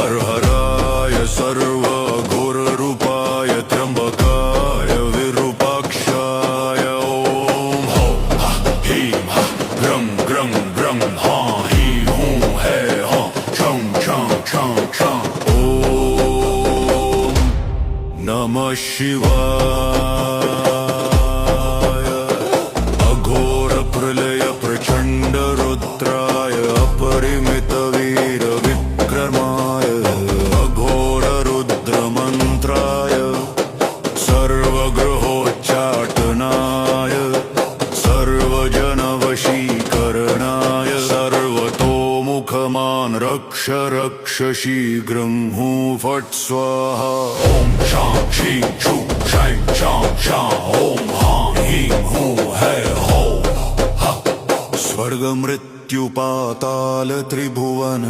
हर हराय सर्व घोररूपाय त्र्यंबकाय विरूपाक्षाय ओम हो हा ह्रीं हा ग्रं ग्रं ग्रं हा ह्रीं हूं हे हा छं छं छं छं ओम नमः शिवाय अघोर प्रलय प्रचंड रुद्राय अपरिमित वीर विक्रमाय अघोर रुद्र मंत्राय सर्वग्रहोच्चाटनाय सर्वजन वशीकरणाय सर्वतोमुखमान् रक्ष रक्ष शीघ्रं हूं फट् स्वाहा ओम शां शीं शूं शैं शां शां ओम हां ह्रीं हूं हे हो हा स्वर्ग मृत्यु पाताल त्रिभुवन